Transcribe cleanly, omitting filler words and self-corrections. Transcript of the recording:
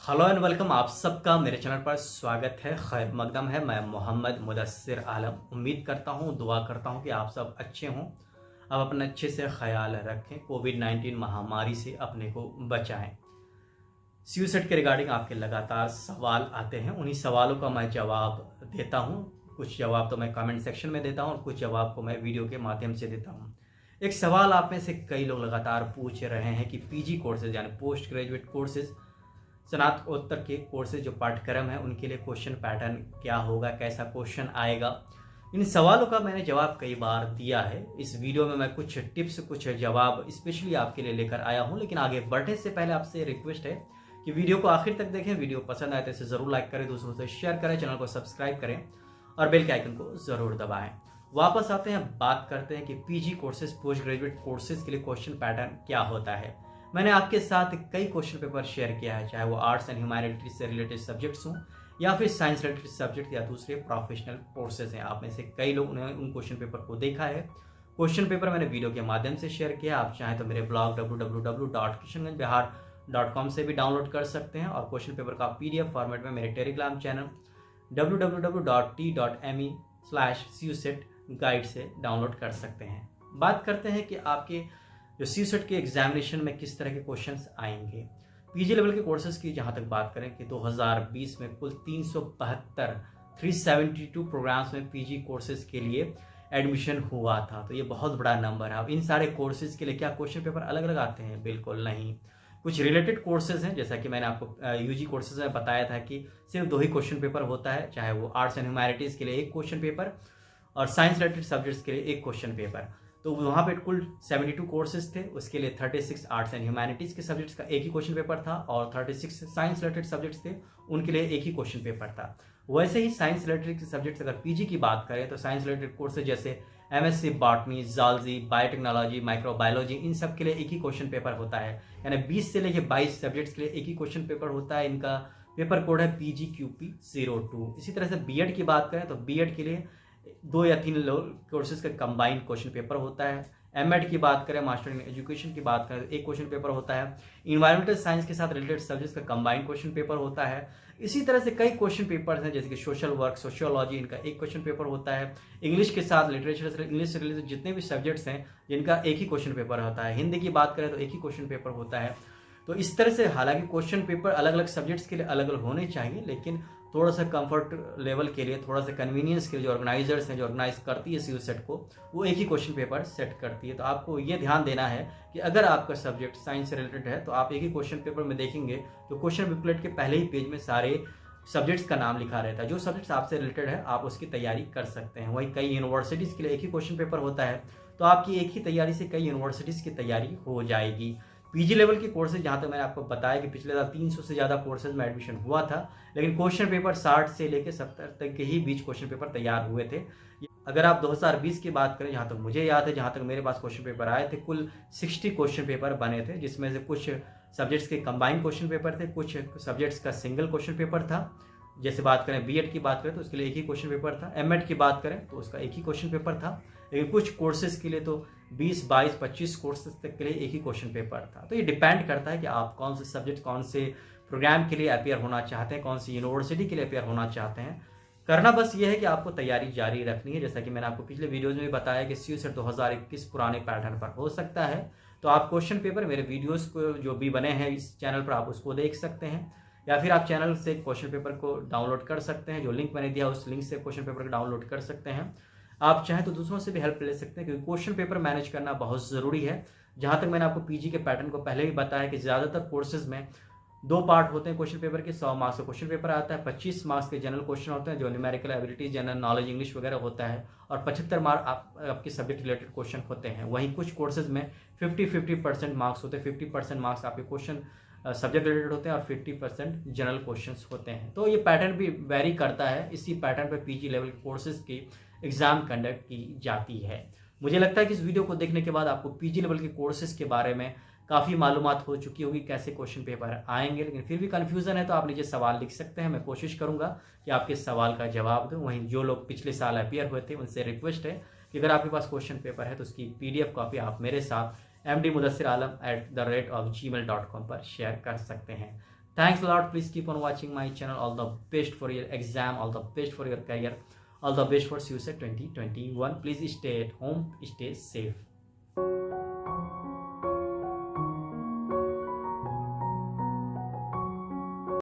Hello and welcome, आप सबका मेरे चैनल पर स्वागत है। खैर मकदम है। मैं मोहम्मद मुदस्सिर आलम उम्मीद करता हूँ, दुआ करता हूँ कि आप सब अच्छे हों। अब अपना अच्छे से ख्याल रखें, कोविड-19 महामारी से अपने को बचाएं। सीयूसेट के रिगार्डिंग आपके लगातार सवाल आते हैं, उन्हीं सवालों का मैं जवाब देता हूँ। कुछ जवाब तो मैं कमेंट सेक्शन में देता हूँ और कुछ जवाब को मैं वीडियो के माध्यम से देता हूँ। एक सवाल आप में से कई लोग लगातार पूछ रहे हैं कि पीजी कोर्सेज यानी पोस्ट ग्रेजुएट कोर्सेज, स्नातकोत्तर के कोर्सेज जो पाठ्यक्रम है उनके लिए क्वेश्चन पैटर्न क्या होगा, कैसा क्वेश्चन आएगा। इन सवालों का मैंने जवाब कई बार दिया है। इस वीडियो में मैं कुछ टिप्स, कुछ जवाब स्पेशली आपके लिए लेकर आया हूं। लेकिन आगे बढ़ने से पहले आपसे रिक्वेस्ट है कि वीडियो को आखिर तक देखें। वीडियो पसंद आए तो इसे ज़रूर लाइक करें, दूसरों से शेयर करें, चैनल को सब्सक्राइब करें और बेल के आइकन को ज़रूर दबाएं। वापस आते हैं, बात करते हैं कि PG courses, post graduate courses के लिए क्वेश्चन पैटर्न क्या होता है। मैंने आपके साथ कई क्वेश्चन पेपर शेयर किया है, चाहे वो आर्ट्स एंड ह्यूमैनिटीज से रिलेटेड सब्जेक्ट्स हों या फिर साइंस रिलेटेड सब्जेक्ट या दूसरे प्रोफेशनल कोर्सेज हैं। आप में से कई लोग ने उन क्वेश्चन पेपर को देखा है। क्वेश्चन पेपर मैंने वीडियो के माध्यम से शेयर किया। आप चाहें तो मेरे ब्लॉग www.kishanganjbihar.com से भी डाउनलोड कर सकते हैं और क्वेश्चन पेपर का PDF फॉर्मेट में मेरे टेलीग्राम चैनल www.t.me/cuset गाइड से डाउनलोड कर सकते हैं। बात करते हैं कि आपके जो सीसेट के एग्जामिनेशन में किस तरह के क्वेश्चंस आएंगे। पीजी लेवल के कोर्सेज की जहां तक बात करें कि 2020 में कुल 372 प्रोग्राम्स में पीजी कोर्सेज के लिए एडमिशन हुआ था, तो ये बहुत बड़ा नंबर है। अब इन सारे कोर्सेज के लिए क्या क्वेश्चन पेपर अलग अलग आते हैं? बिल्कुल नहीं। कुछ रिलेटेड कोर्सेज हैं, जैसा कि मैंने आपको यूजी कोर्सेज में बताया था कि सिर्फ 2 ही क्वेश्चन पेपर होता है, चाहे वो आर्ट्स एंड ह्यूमैनिटीज के लिए 1 क्वेश्चन पेपर और साइंस रिलेटेड सब्जेक्ट्स के लिए 1 क्वेश्चन पेपर। तो वहाँ पे कुल 72 कोर्सेज थे, उसके लिए 36 आर्ट्स एंड ह्यूमैनिटीज़ के सब्जेक्ट्स का 1 ही क्वेश्चन पेपर था और 36 साइंस रिलेटेड सब्जेक्ट्स थे, उनके लिए 1 ही क्वेश्चन पेपर था। वैसे ही साइंस रिलेटेड के सब्जेक्ट्स अगर पीजी की बात करें तो साइंस रिलेटेड कोर्सेज जैसे MSc botany, zoology, biotechnology, microbiology, इन सब के लिए 1 ही क्वेश्चन पेपर होता है। यानी 20 से लेकर 22 सब्जेक्ट्स के लिए 1 ही क्वेश्चन पेपर होता है। इनका पेपर कोड है PGQP02। इसी तरह से बीएड की बात करें तो बीएड के लिए 2 या 3 कोर्सेज का कंबाइंड क्वेश्चन पेपर होता है। एमएड की बात करें, मास्टर इन एजुकेशन की बात करें, 1 क्वेश्चन पेपर होता है। इन्वायरमेंटल साइंस के साथ रिलेटेड सब्जेक्ट्स का कंबाइंड क्वेश्चन पेपर होता है। इसी तरह से कई क्वेश्चन पेपर्स हैं, जैसे कि सोशल वर्क, सोशियोलॉजी, इनका 1 क्वेश्चन पेपर होता है। इंग्लिश के साथ लिटरेचर, इंग्लिश से रिलेटेड जितने भी सब्जेक्ट्स हैं जिनका 1 ही क्वेश्चन पेपर होता है। हिंदी की बात करें तो 1 ही क्वेश्चन पेपर होता है। तो इस तरह से हालांकि क्वेश्चन पेपर अलग अलग सब्जेक्ट्स के लिए अलग अलग होने चाहिए, लेकिन थोड़ा सा कंफर्ट लेवल के लिए, थोड़ा सा कन्वीनियंस के लिए जो ऑर्गेनाइजर्स हैं, जो ऑर्गेनाइज करती है सीयूसेट को, वो 1 ही क्वेश्चन पेपर सेट करती है। तो आपको ये ध्यान देना है कि अगर आपका सब्जेक्ट साइंस से रिलेटेड है तो आप 1 ही क्वेश्चन पेपर में देखेंगे तो क्वेश्चन बुकलेट के पहले ही पेज में सारे सब्जेक्ट्स का नाम लिखा रहता है। जो सब्जेक्ट्स आपसे रिलेटेड है आप उसकी तैयारी कर सकते हैं। वहीं कई यूनिवर्सिटीज़ के लिए 1 ही क्वेश्चन पेपर होता है, तो आपकी एक ही तैयारी से कई यूनिवर्सिटीज़ की तैयारी हो जाएगी। पीजी लेवल के कोर्सेज, जहाँ तक मैंने आपको बताया कि पिछले साल 300 से ज़्यादा कोर्सेज में एडमिशन हुआ था, लेकिन क्वेश्चन पेपर 60 से लेकर 70 तक के ही बीच क्वेश्चन पेपर तैयार हुए थे। अगर आप 2020 की बात करें, जहाँ तक मुझे याद है, जहाँ तक मेरे पास क्वेश्चन पेपर आए थे, कुल 60 क्वेश्चन पेपर बने थे, जिसमें से कुछ सब्जेक्ट्स के कंबाइंड क्वेश्चन पेपर थे, कुछ सब्जेक्ट्स का सिंगल क्वेश्चन पेपर था। जैसे बात करें बीएड की बात करें तो उसके लिए 1 ही क्वेश्चन पेपर था। एमएड की बात करें तो उसका 1 ही क्वेश्चन पेपर था। लेकिन कुछ कोर्सेज के लिए तो 20, 22, 25 कोर्सेज तक के लिए 1 ही क्वेश्चन पेपर था। तो ये डिपेंड करता है कि आप कौन से सब्जेक्ट, कौन से प्रोग्राम के लिए अपियर होना चाहते हैं, कौन सी यूनिवर्सिटी के लिए अपियर होना चाहते हैं। करना बस ये है कि आपको तैयारी जारी रखनी है। जैसा कि मैंने आपको पिछले वीडियोज में भी बताया कि सीयूसेट 2021 पुराने पैटर्न पर हो सकता है। तो आप क्वेश्चन पेपर, मेरे वीडियोज़ को जो भी बने हैं इस चैनल पर, आप उसको देख सकते हैं, या फिर आप चैनल से क्वेश्चन पेपर को डाउनलोड कर सकते हैं। जो लिंक मैंने दिया उस लिंक से क्वेश्चन पेपर को डाउनलोड कर सकते हैं। आप चाहें तो दूसरों से भी हेल्प ले सकते हैं, क्योंकि क्वेश्चन पेपर मैनेज करना बहुत ज़रूरी है। जहाँ तक मैंने आपको पीजी के पैटर्न को पहले भी बताया कि ज़्यादातर कोर्सेज में 2 पार्ट होते हैं क्वेश्चन पेपर के। 100 मार्क्स का क्वेश्चन पेपर आता है, 25 मार्क्स के जनरल क्वेश्चन होते हैं, जो numerical ability, general knowledge, English वगैरह होता है, और 75 मार्क्स आपके सब्जेक्ट रिलेटेड क्वेश्चन होते हैं। वहीं कुछ कोर्सेज में 50-50% मार्क्स होते हैं। 50% मार्क्स आपके क्वेश्चन सब्जेक्ट रिलेटेड होते हैं और 50% जनरल क्वेश्चंस होते हैं। तो ये पैटर्न भी वेरी करता है। इसी पैटर्न पर पीजी लेवल कोर्सेज की एग्जाम कंडक्ट की जाती है। मुझे लगता है कि इस वीडियो को देखने के बाद आपको पीजी लेवल के कोर्सेज के बारे में काफ़ी मालूमात हो चुकी होगी, कैसे क्वेश्चन पेपर आएंगे। लेकिन फिर भी कन्फ्यूज़न है तो आप नीचे सवाल लिख सकते हैं, मैं कोशिश करूंगा कि आपके सवाल का जवाब दूं। वहीं जो लोग पिछले साल अपियर हुए थे उनसे रिक्वेस्ट है कि अगर आपके पास क्वेश्चन पेपर है तो उसकी PDF कॉपी आप मेरे साथ mdmudassiralam@gmail.com पर शेयर कर सकते हैं। Thanks a lot. Please keep on watching my channel. All the best for your exam, all the best for your career, all the best for CUSET 2021. Please stay at home, stay safe.